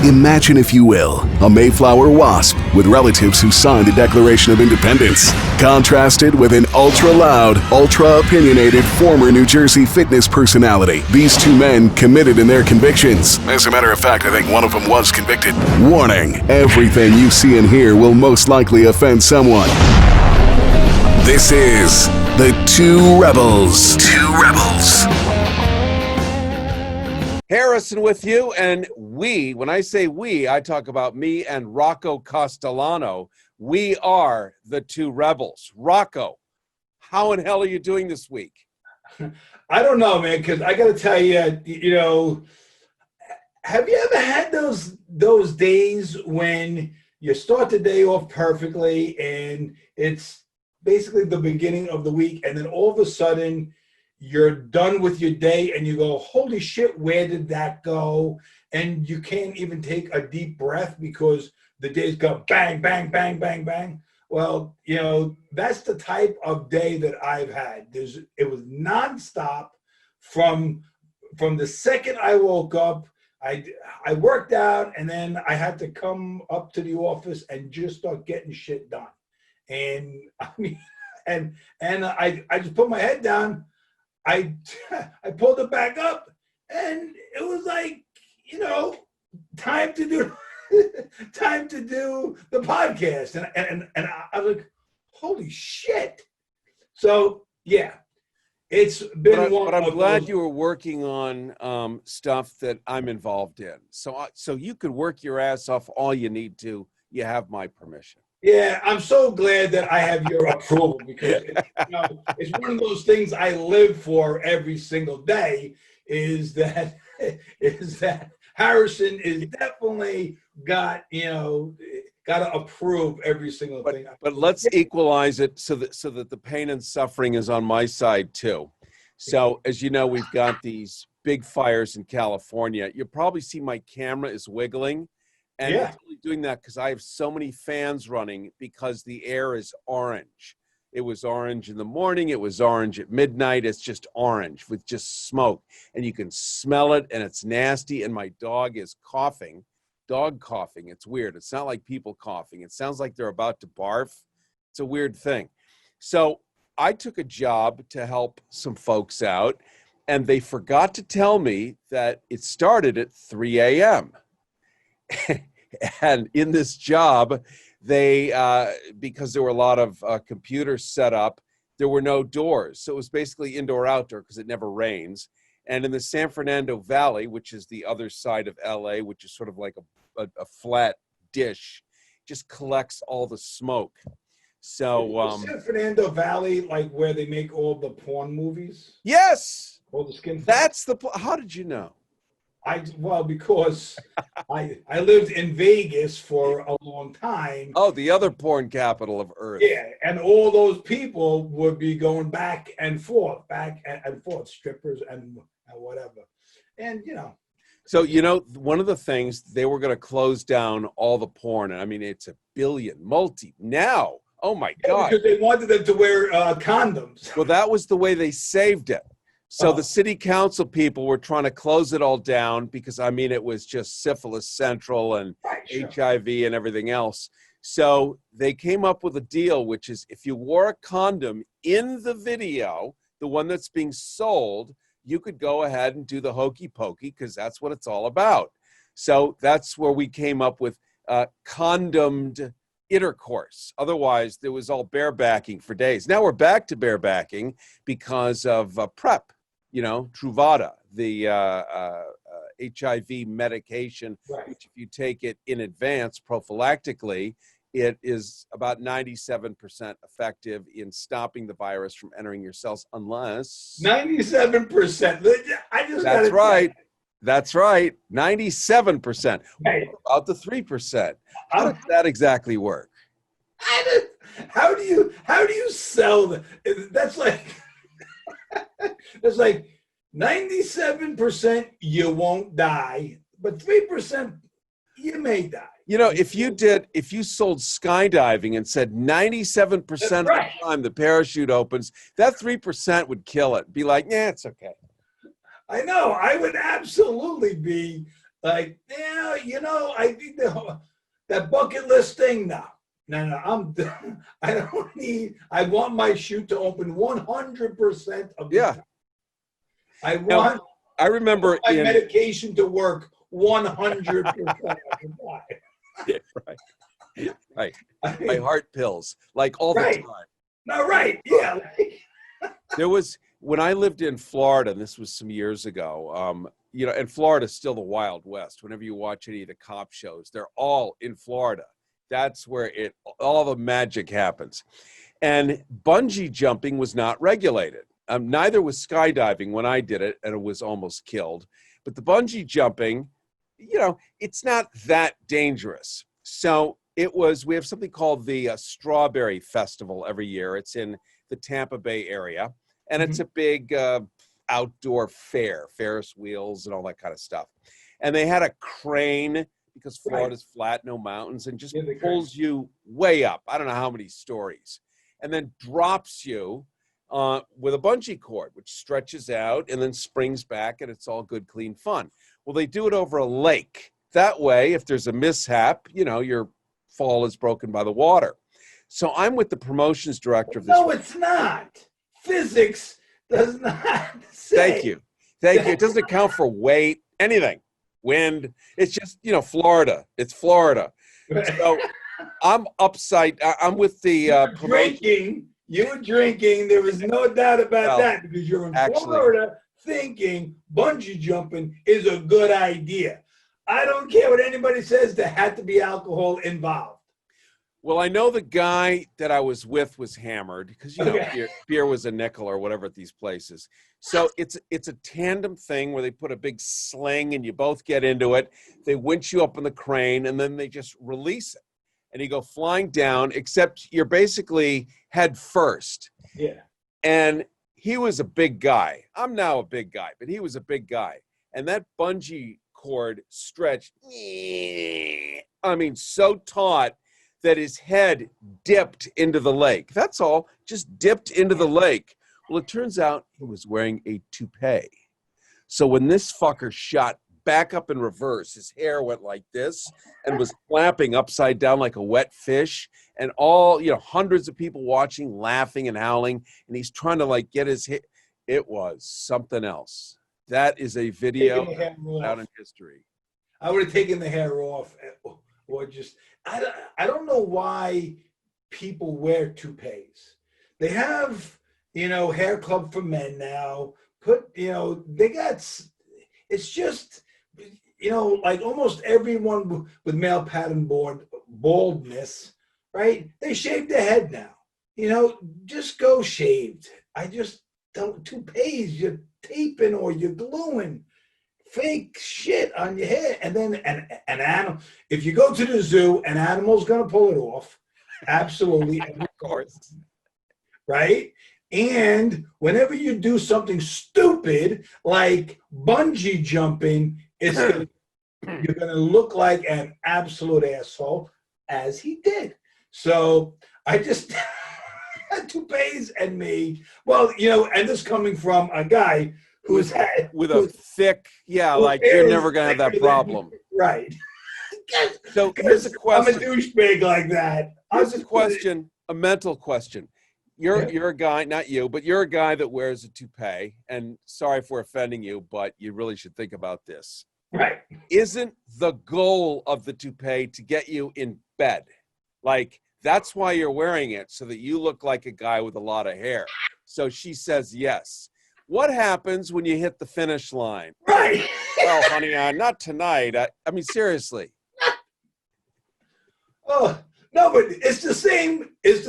Imagine, if you will, a Mayflower WASP with relatives who signed the Declaration of Independence, contrasted with an ultra-loud, ultra-opinionated former New Jersey fitness personality. These two men committed in their convictions. As a matter of fact, I think one of them was convicted. Warning, everything you see and hear will most likely offend someone. This is The Two Rebels. Two Rebels. Harrison with you, and when I say we, I talk about me and Rocco Castellano. We are the Two Rebels. Rocco, how in hell are you doing this week? I don't know, man, because I got to tell you, have you ever had those days when you start the day off perfectly and it's basically the beginning of the week, and then all of a sudden you're done with your day and you go, holy shit, where did that go? And you can't even take a deep breath because the days go bang, bang, bang, bang, bang. Well, that's the type of day that I've had. It was nonstop from the second I woke up. I worked out, and then I had to come up to the office and just start getting shit done. And I mean, and I just put my head down. I pulled it back up, and it was like, time to do the podcast. And I was like, holy shit. So yeah, it's been but I'm glad you were working on stuff that I'm involved in. So you could work your ass off all you need to. You have my permission. Yeah, I'm so glad that I have your approval, because it's one of those things I live for every single day. Is that Harrison is definitely got to approve every single thing. But let's equalize it so that the pain and suffering is on my side too. So as you know, we've got these big fires in California. You probably see my camera is wiggling. And yeah, it's only doing that because I have so many fans running, because the air is orange. It was orange in the morning. It was orange at midnight. It's just orange with just smoke. And you can smell it, and it's nasty. And my dog is coughing. Dog coughing. It's weird. It's not like people coughing. It sounds like they're about to barf. It's a weird thing. So I took a job to help some folks out, and they forgot to tell me that it started at 3 a.m. And in this job, they because there were a lot of computers set up, there were no doors. So it was basically indoor-outdoor because it never rains. And in the San Fernando Valley, which is the other side of LA, which is sort of like a flat dish, just collects all the smoke. So San Fernando Valley, like where they make all the porn movies? Yes! All the skin. That's how did you know? Because I lived in Vegas for a long time. Oh, the other porn capital of Earth. Yeah, and all those people would be going back and forth, strippers and whatever. And, So, one of the things, they were going to close down all the porn. And I mean, it's a billion, now. Oh, my God. Because they wanted them to wear condoms. Well, that was the way they saved it. So the city council people were trying to close it all down because, I mean, it was just syphilis central and HIV and everything else. So they came up with a deal, which is if you wore a condom in the video, the one that's being sold, you could go ahead and do the hokey pokey, because that's what it's all about. So that's where we came up with condomed intercourse. Otherwise, there was all barebacking for days. Now we're back to barebacking because of PrEP. Truvada, the HIV medication, which if you take it in advance prophylactically, it is about 97% effective in stopping the virus from entering your cells, unless 97%. That's right. That's right. 97%. Hey. What about the 3%? How does that exactly work? How do you sell that? That's like it's like 97% you won't die, but 3% you may die. If you sold skydiving and said 97% of the time the parachute opens, that 3% would kill it. Be like, yeah, it's okay. I know. I would absolutely be Like, yeah, I think that bucket list thing now. No, I don't need. I want my chute to open 100% of the time. I want. I remember my medication to work 100% of the time. Yeah, right. My heart pills, like all the time. No, right. Yeah. There was, when I lived in Florida, and this was some years ago, and Florida's still the Wild West. Whenever you watch any of the cop shows, they're all in Florida. That's where all the magic happens. And bungee jumping was not regulated. Neither was skydiving when I did it, and it was almost killed. But the bungee jumping, it's not that dangerous. So we have something called the Strawberry Festival every year. It's in the Tampa Bay area, and it's a big outdoor fair, Ferris wheels and all that kind of stuff. And they had a crane, because Florida's flat, no mountains, and just pulls you way up. I don't know how many stories, and then drops you with a bungee cord, which stretches out and then springs back, and it's all good, clean fun. Well, they do it over a lake. That way, if there's a mishap, your fall is broken by the water. So I'm with the promotions director of this. No, it's not. Physics does not say. Thank you. It doesn't account for weight, anything. Wind. It's just, Florida. It's Florida. So I'm with the drinking. You were drinking. There was no doubt about that, because you're in Florida thinking bungee jumping is a good idea. I don't care what anybody says. There had to be alcohol involved. Well, I know the guy that I was with was hammered, because beer was a nickel or whatever at these places. So it's a tandem thing where they put a big sling and you both get into it. They winch you up on the crane and then they just release it, and you go flying down. Except you're basically head first. Yeah. And he was a big guy. I'm now a big guy, but he was a big guy, and that bungee cord stretched. I mean, so taut that his head dipped into the lake. That's all, just dipped into the lake. Well, it turns out he was wearing a toupee. So when this fucker shot back up in reverse, his hair went like this and was flapping upside down like a wet fish. And all, hundreds of people watching, laughing and howling. And he's trying to get his hair. It was something else. That is a video out in history. I would have taken the hair off, or just, I don't know why people wear toupees. They have, hair club for men now. They got, it's just, like almost everyone with male pattern baldness, right? They shave their head now. Just go shaved. I just don't, toupees, you're taping or you're gluing fake shit on your head. And then an animal, if you go to the zoo, an animal's going to pull it off. Absolutely. Of course. Right? And whenever you do something stupid like bungee jumping, you're going to look like an absolute asshole, as he did. So I just toupees and me. Well, and this coming from a guy who's had with a thick, you're never going to have that problem. Right. So here's a question. I'm a douchebag like that. Here's a question, a mental question. You're a guy, not you, but you're a guy that wears a toupee, and sorry for offending you, but you really should think about this. Right. Isn't the goal of the toupee to get you in bed? That's why you're wearing it, so that you look like a guy with a lot of hair. So she says yes. What happens when you hit the finish line? Right. Well, honey, not tonight. I mean, seriously. Oh, no, but it's the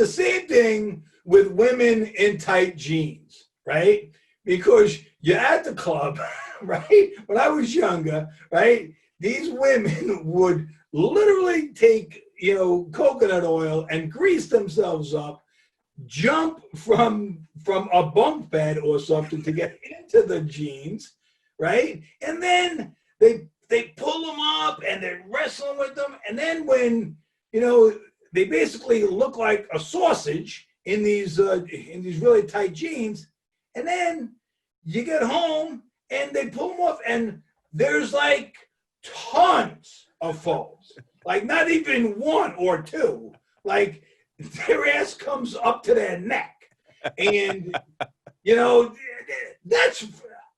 same thing with women in tight jeans, right? Because you're at the club, right? When I was younger, right? These women would literally take, coconut oil and grease themselves up, jump from a bunk bed or something to get into the jeans, right? And then they pull them up and they're wrestling with them. And then when, they basically look like a sausage in these really tight jeans. And then you get home and they pull them off and there's like tons of phones. Like not even one or two. Like their ass comes up to their neck. And,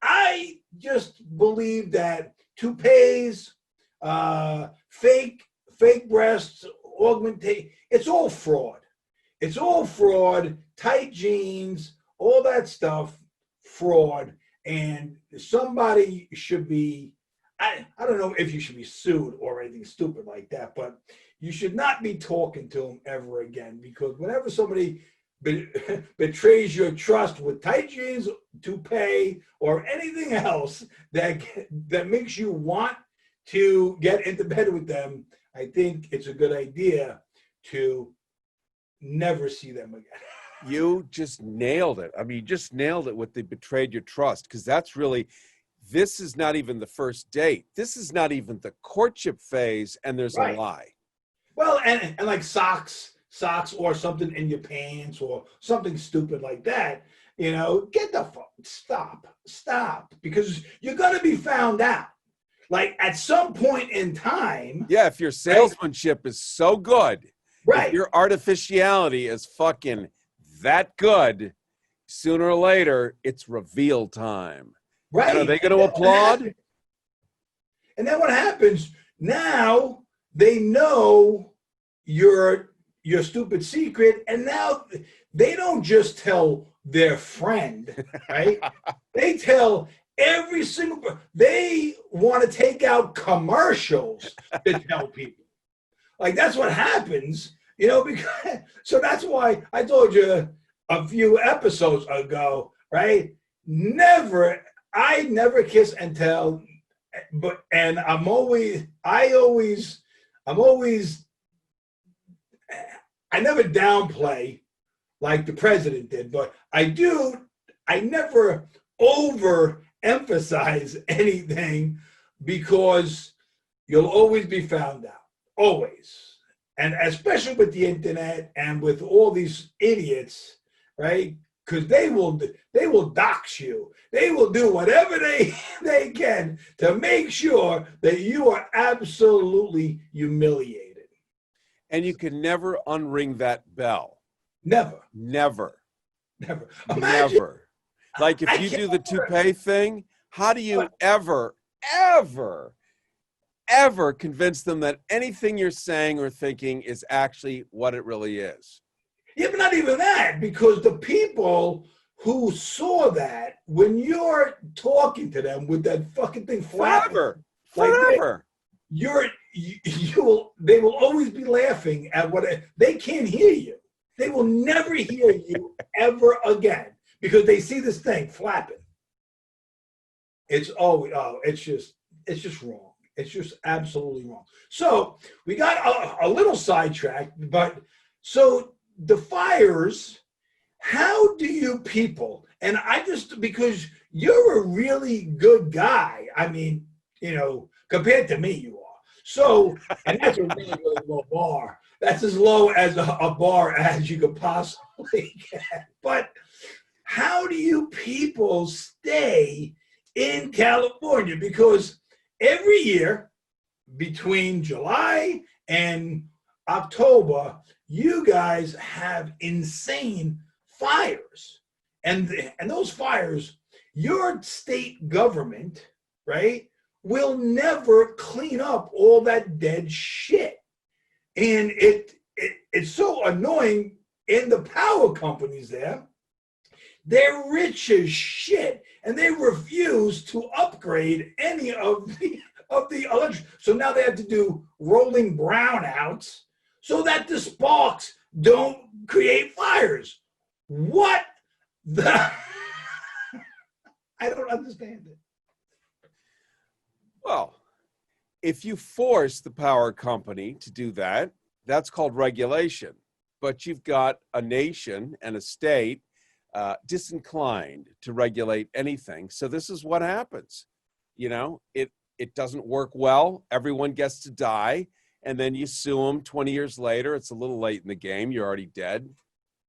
I just believe that toupees, fake breasts, augmentation, it's all fraud. It's all fraud, tight jeans, all that stuff, fraud. And somebody should be, I don't know if you should be sued or anything stupid like that, but you should not be talking to them ever again, because whenever somebody betrays your trust with tight jeans, toupee, or anything else that makes you want to get into bed with them, I think it's a good idea to never see them again. You just nailed it. I mean, you just nailed it with the betrayed your trust, because that's really, this is not even the first date. This is not even the courtship phase, and there's a lie. Well, and like socks or something in your pants or something stupid like that, get the fuck, stop, because you're going to be found out. Like at some point in time. Yeah, if your salesmanship is so good, right? If your artificiality is fucking that good, sooner or later, it's reveal time. Right. And are they going to applaud? And then what happens? Now they know your stupid secret, and now they don't just tell their friend, right? They tell every single. They want to take out commercials to tell people. Like that's what happens, because so that's why I told you a few episodes ago, right? I never kiss and tell, and I never downplay like the president did, but I never overemphasize anything, because you'll always be found out, always. And especially with the internet and with all these idiots, right? Because they will dox you. They will do whatever they can to make sure that you are absolutely humiliated. And you can never unring that bell. Never. Imagine. Like if you do the toupee thing, how do you ever convince them that anything you're saying or thinking is actually what it really is? Yeah, but not even that, because the people who saw that, when you're talking to them with that fucking thing flapping, forever, they will always be laughing at what they can't hear you. They will never hear you ever again, because they see this thing flapping. It's always it's just wrong. It's just absolutely wrong. So we got a little sidetracked, but so the fires, how do you people, and because you're a really good guy, I mean, compared to me, you are. So, and that's a really, really low bar. That's as low as a bar as you could possibly get. But how do you people stay in California? Because every year between July and October, you guys have insane fires. And those fires, your state government, right, will never clean up all that dead shit. And it's so annoying. In the power companies there, they're rich as shit, and they refuse to upgrade any of the electric. So now they have to do rolling brownouts so that the sparks don't create fires. What the? I don't understand it. Well, if you force the power company to do that, that's called regulation. But you've got a nation and a state disinclined to regulate anything. So this is what happens. It doesn't work well. Everyone gets to die. And then you sue them 20 years later. It's a little late in the game. You're already dead.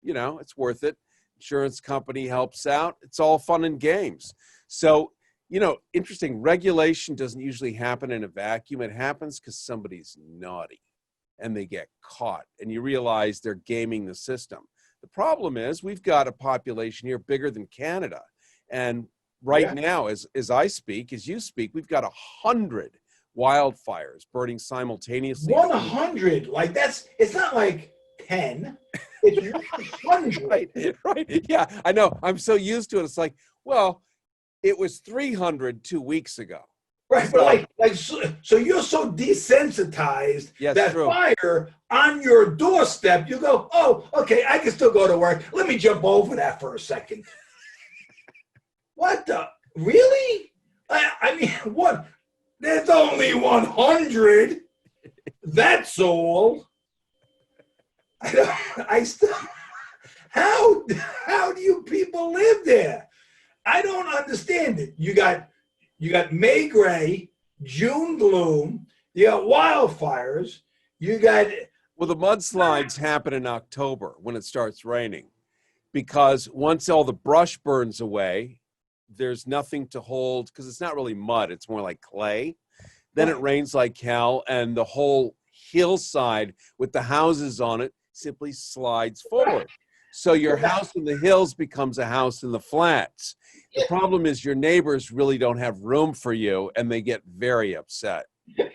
It's worth it. Insurance company helps out. It's all fun and games. So You know, interesting, regulation doesn't usually happen in a vacuum. It happens because somebody's naughty and they get caught, and you realize they're gaming the system. The problem is we've got a population here bigger than Canada. And right now, as I speak, as you speak, we've got 100 wildfires burning simultaneously. 100, like it's not like 10, it's 100. Right. Yeah, I know. I'm so used to it. It's like, well, it was 300 2 weeks ago. Right, but so you're so desensitized that true. fire on your doorstep, you go, oh, okay, I can still go to work. Let me jump over that for a second. What the? Really? I mean, what? There's only 100. That's all. I still. How do you people live there? I don't understand it. You got May gray, June gloom. You got wildfires. You got. Well, the mudslides happen in October when it starts raining, because once all the brush burns away, there's nothing to hold, because it's not really mud, it's more like clay. Then it rains like hell, and the whole hillside with the houses on it simply slides forward. So your house in the hills becomes a house in the flats. The problem is your neighbors really don't have room for you, and they get very upset. The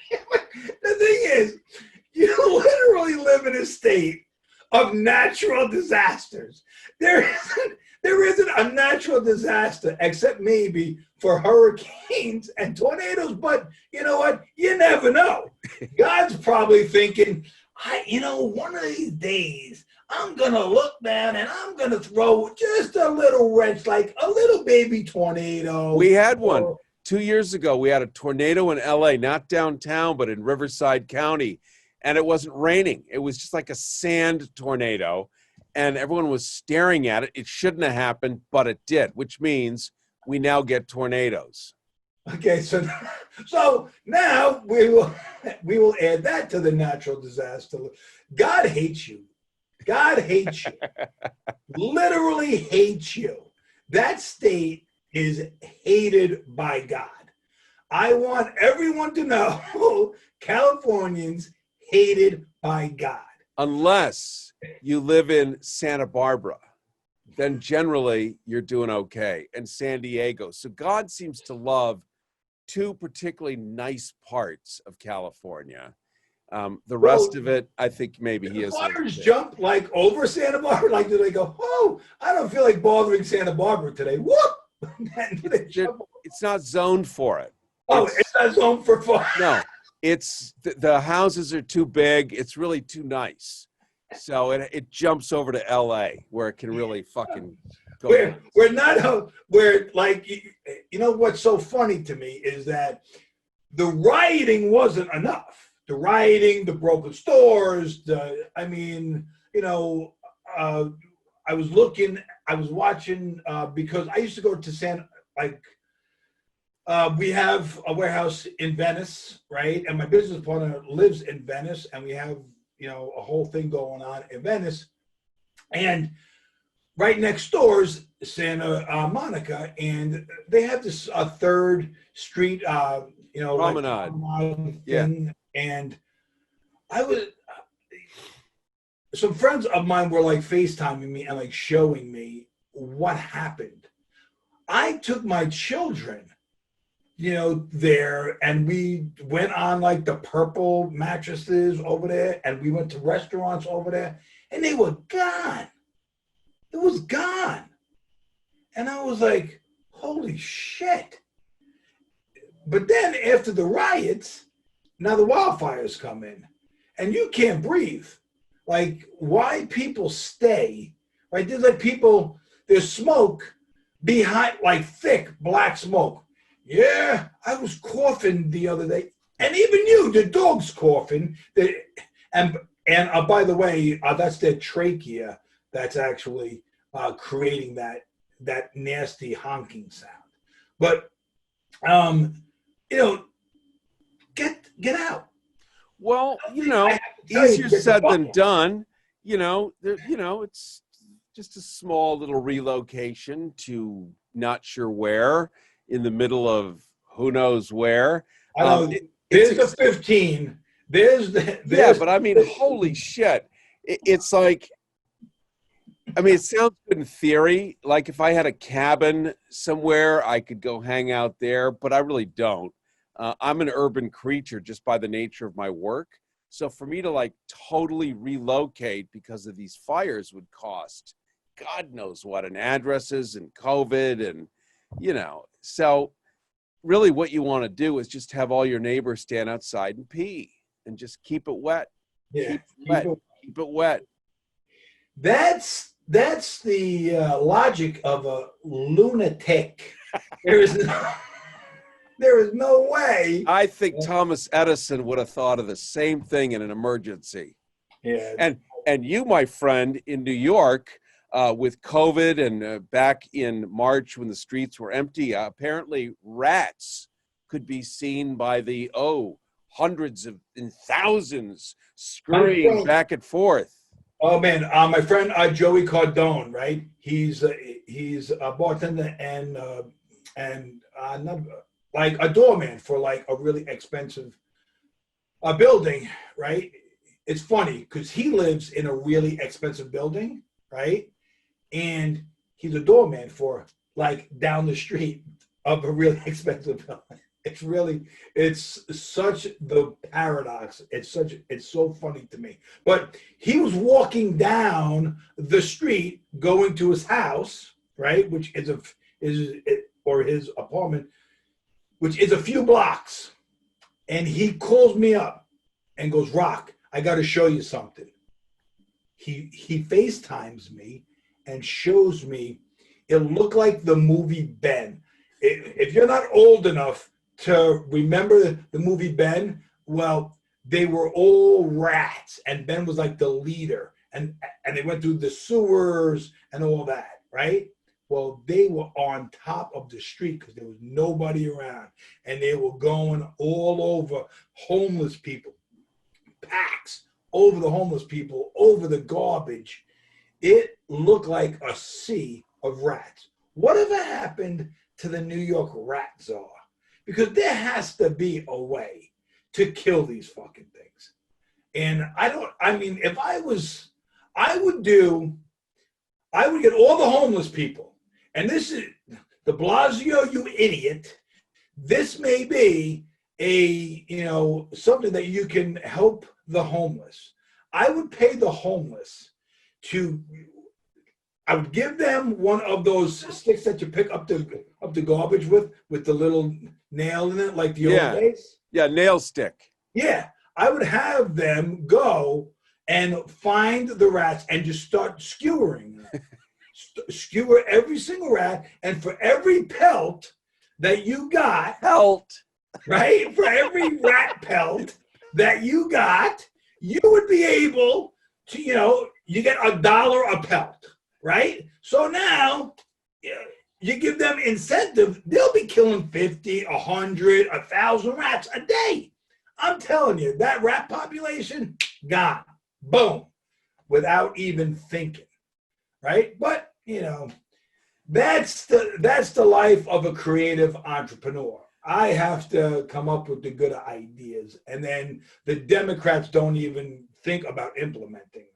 thing is, you literally live in a state of natural disasters. There isn't a natural disaster except maybe for hurricanes and tornadoes. But you know what? You never know. God's probably thinking, one of these days, I'm going to look down and I'm going to throw just a little wrench, like a little baby tornado. We had one 2 years ago. We had a tornado in LA, not downtown, but in Riverside County. And it wasn't raining. It was just like a sand tornado. And everyone was staring at it. It shouldn't have happened, but it did, which means we now get tornadoes. Okay, so now we will add that to the natural disaster. God hates you. God hates you. Literally hates you. That state is hated by God. I want everyone to know Californians hated by God. Unless you live in Santa Barbara, then generally you're doing okay. And San Diego. So God seems to love two particularly nice parts of California. The rest of it, I think maybe he is. Fires jump like over Santa Barbara. Like, do they go, oh, I don't feel like bothering Santa Barbara today. Whoop! It's not zoned for it. It's not zoned for fire. No, it's the houses are too big. It's really too nice. So it jumps over to LA where it can really fucking go. We're like, you know what's so funny to me is that the rioting wasn't enough. The rioting, the broken stores, I was watching because I used to go to we have a warehouse in Venice, right? And my business partner lives in Venice, and we have, a whole thing going on in Venice. And right next door is Santa Monica, and they have this third street, promenade. Thing. And some friends of mine were like FaceTiming me and like showing me what happened. I took my children, there, and we went on like the purple mattresses over there, and we went to restaurants over there, and they were gone. It was gone. And I was like, holy shit. But then after the riots, now the wildfires come in, and you can't breathe. Like, why people stay, right? There's smoke behind, like thick black smoke. Yeah, I was coughing the other day. And even the dog's coughing. And by the way, that's their trachea that's actually creating that nasty honking sound. But, get out. Well, easier said than done. It's just a small little relocation to not sure where. in the middle of who knows where. I know. There's the 15. Yeah, but I mean, holy shit. It's like, I mean, it sounds good in theory. Like if I had a cabin somewhere, I could go hang out there, but I really don't. I'm an urban creature just by the nature of my work. So for me to like totally relocate because of these fires would cost God knows what, and addresses and COVID and, so really what you want to do is just have all your neighbors stand outside and pee and just keep it wet. Yeah, Keep it wet. That's the logic of a lunatic. There is no way. I think Thomas Edison would have thought of the same thing in an emergency. Yeah. And you, my friend, in New York, with COVID and back in March when the streets were empty, apparently rats could be seen by the hundreds and thousands scurrying back and forth. Oh man, my friend Joey Cardone, right? He's a bartender and not, like a doorman for like a really expensive building, right? It's funny because he lives in a really expensive building, right? And he's a doorman for like down the street of a really expensive building. It's such the paradox. It's so funny to me. But he was walking down the street going to his house, right? Which is his apartment, which is a few blocks. And he calls me up and goes, "Rock, I got to show you something." He FaceTimes me and shows me it looked like the movie Ben. If you're not old enough to remember the movie Ben, well, they were all rats, and Ben was like the leader, and they went through the sewers and all that, right? Well, they were on top of the street because there was nobody around, and they were going all over homeless people, packs over the homeless people, over the garbage. It looked like a sea of rats. Whatever happened to the New York rat czar? Because there has to be a way to kill these fucking things. And if I would get all the homeless people, and this is de Blasio, you idiot. This may be something that you can help the homeless. I would pay the homeless I would give them one of those sticks that you pick up the garbage with the little nail in it, like the old days. Yeah, nail stick. Yeah, I would have them go and find the rats and just start skewering them. Skewer every single rat, and for every pelt that you got, right? For every rat pelt that you got, you would be able to, you get $1 a pelt, right? So now you give them incentive, they'll be killing 50, 100, 1,000 rats a day. I'm telling you, that rat population, gone. Boom. Without even thinking, right? But, that's the life of a creative entrepreneur. I have to come up with the good ideas, and then the Democrats don't even think about implementing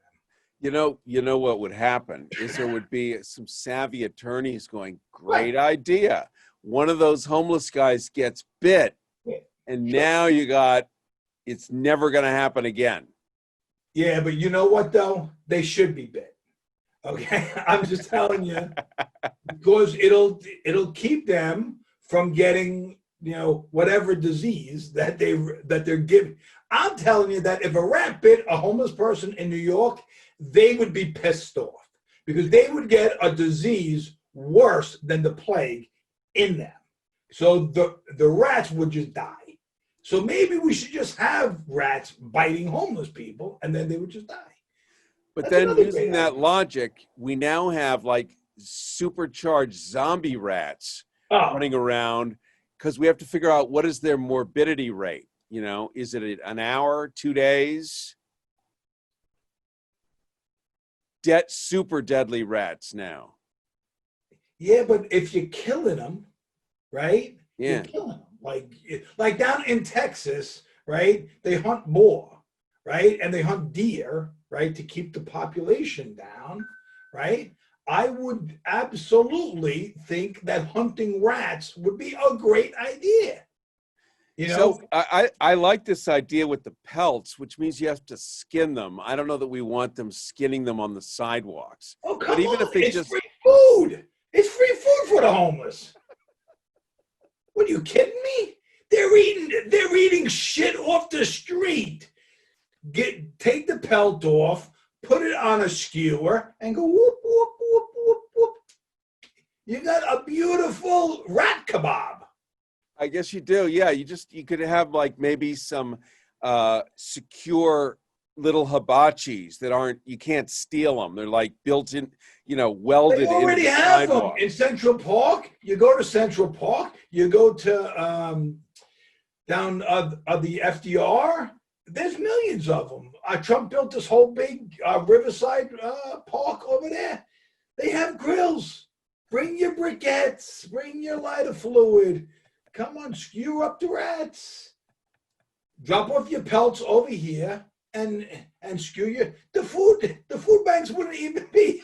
them. You know what would happen is there would be some savvy attorneys going, great idea. One of those homeless guys gets bit, and now it's never going to happen again. Yeah, but you know what, though? They should be bit. Okay, I'm just telling you, because it'll keep them from getting whatever disease that they're giving. I'm telling you that if a rat bit a homeless person in New York, they would be pissed off because they would get a disease worse than the plague in them. So the rats would just die. So maybe we should just have rats biting homeless people, and then they would just die. But then using that logic, we now have like supercharged zombie rats running around because we have to figure out what is their morbidity rate. Is it an hour, 2 days? Super deadly rats now. Yeah, but if you're killing them, right? You're Yeah. killing them. Like down in Texas, right? They hunt boar, right? And they hunt deer, right? To keep the population down, right? I would absolutely think that hunting rats would be a great idea. You know, So I like this idea with the pelts, which means you have to skin them. I don't know that we want them skinning them on the sidewalks. oh But come even on, if they it's just, free food. It's free food for the homeless. What are you kidding me? They're eating shit off the street. Take the pelt off, put it on a skewer, and go whoop whoop whoop whoop whoop. You got a beautiful rat kebab. I guess you do. Yeah, you could have like maybe some secure little hibachis that aren't, you can't steal them. They're like built in, They welded into already the have them sidewalk. in Central Park. You go to Central Park. You go to down the FDR. There's millions of them. Trump built this whole big Riverside park over there. They have grills. Bring your briquettes. Bring your lighter fluid. Come on, skewer up the rats. Drop off your pelts over here and skew your the food banks wouldn't even be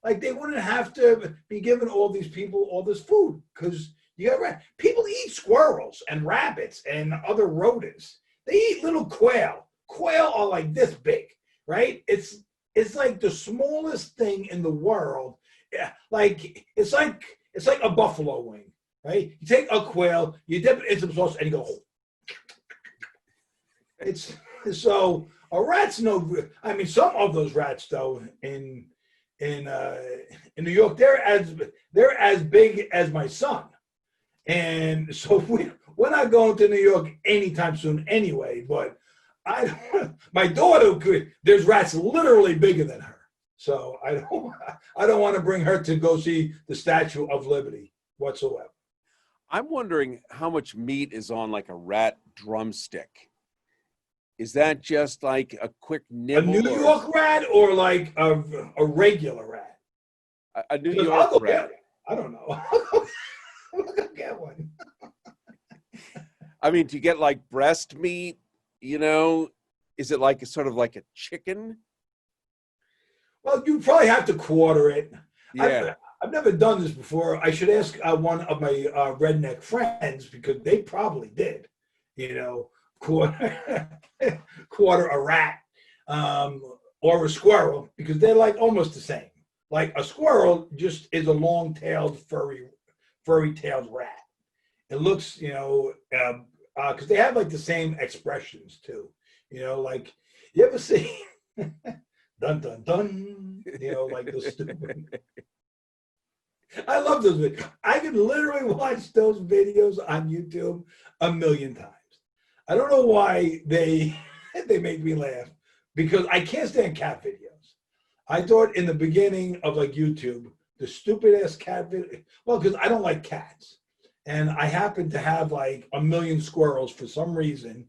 like they wouldn't have to be giving all these people all this food because you got people eat squirrels and rabbits and other rodents. They eat little quail. Quail are like this big, right? It's like the smallest thing in the world. Yeah, like it's like a buffalo wing, right? You take a quail, you dip it in some sauce, and you go. It's so a rat's no good. I mean, some of those rats though in New York, they're as big as my son, and so we're not going to New York anytime soon anyway. But my daughter could. There's rats literally bigger than her, so I don't want to bring her to go see the Statue of Liberty whatsoever. I'm wondering how much meat is on like a rat drumstick. Is that just like a quick A nibble? New York rat or like a regular rat? A New Because York I'll go rat. get one. I don't know. I'll go get one. I mean, do you get like breast meat? Is it like sort of like a chicken? Well, you probably have to quarter it. Yeah. I've never done this before. I should ask one of my redneck friends because they probably did. Quarter a rat or a squirrel because they're like almost the same. Like a squirrel just is a long-tailed, furry-tailed rat. It looks, because they have like the same expressions too. Like you ever see dun dun dun? Like those stupid. I love those videos. I can literally watch those videos on YouTube a million times. I don't know why they make me laugh because I can't stand cat videos. I thought in the beginning of like YouTube, the stupid ass cat video, well, because I don't like cats. And I happen to have like a million squirrels for some reason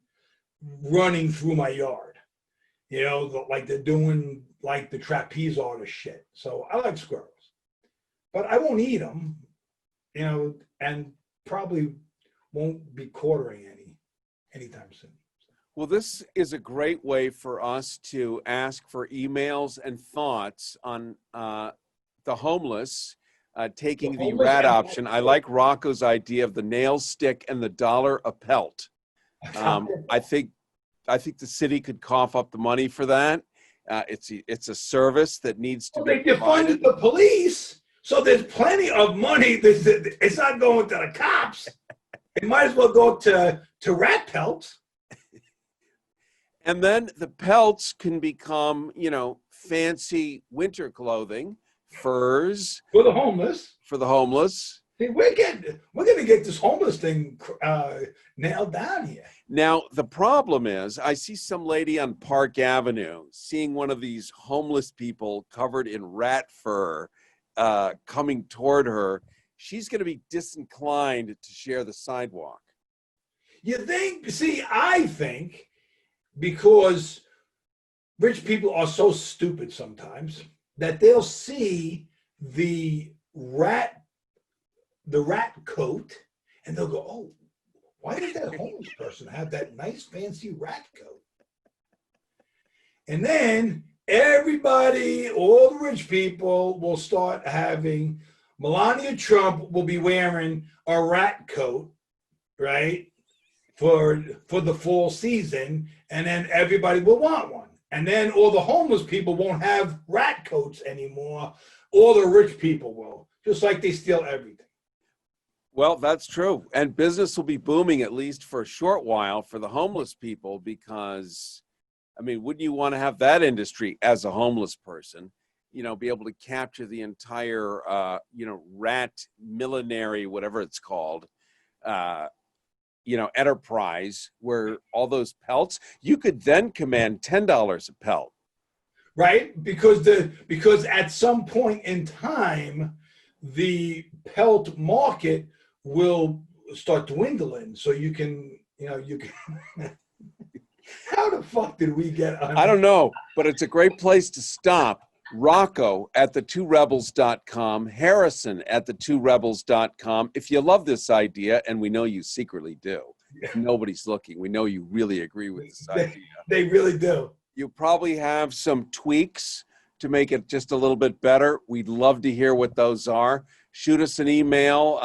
running through my yard. Like they're doing like the trapeze artist shit. So I like squirrels. But I won't eat them, and probably won't be quartering anytime soon. Well, this is a great way for us to ask for emails and thoughts on the homeless taking the rat option. I like Rocco's idea of the nail stick and the $1 a pelt. I think the city could cough up the money for that. It's a service that needs to be provided. Defunded the police. So there's plenty of money. It's not going to the cops. It might as well go to rat pelts. And then the pelts can become, fancy winter clothing, furs for the homeless. See, we're going to get this homeless thing nailed down here. Now, the problem is I see some lady on Park Avenue seeing one of these homeless people covered in rat fur coming toward her. She's going to be disinclined to share the sidewalk. You think? See, I think because rich people are so stupid sometimes that they'll see the rat the rat coat, and they'll go, oh, why did that homeless person have that nice fancy rat coat? And then everybody, all the rich people will start having, Melania Trump will be wearing a rat coat, right, for the fall season, and then everybody will want one. And then all the homeless people won't have rat coats anymore. All the rich people will, just like they steal everything. Well, that's true. And business will be booming, at least for a short while, for the homeless people, because, I mean, wouldn't you want to have that industry as a homeless person, you know, be able to capture the entire, you know, rat millinery, whatever it's called, you know, enterprise, where all those pelts, you could then command $10 a pelt. Right? Because at some point in time, the pelt market will start dwindling. So you can, you know, you can. How the fuck did we get on? I don't know, but it's a great place to stop. Rocco at the2rebels.com, Harrison at the2rebels.com. If you love this idea, and we know you secretly do, if nobody's looking, we know you really agree with this idea. They really do. You probably have some tweaks to make it just a little bit better. We'd love to hear what those are. Shoot us an email,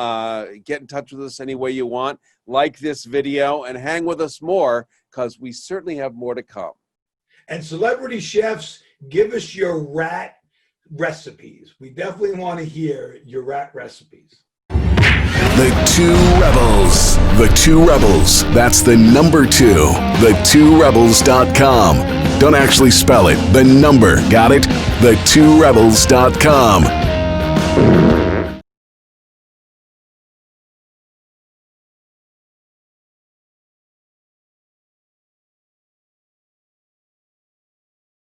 get in touch with us any way you want, like this video, and hang with us more, because we certainly have more to come. And celebrity chefs, give us your rat recipes. We definitely want to hear your rat recipes. The Two Rebels. The Two Rebels. That's the number 2. The2rebels.com. Don't actually spell it. The number. Got it? The2rebels.com.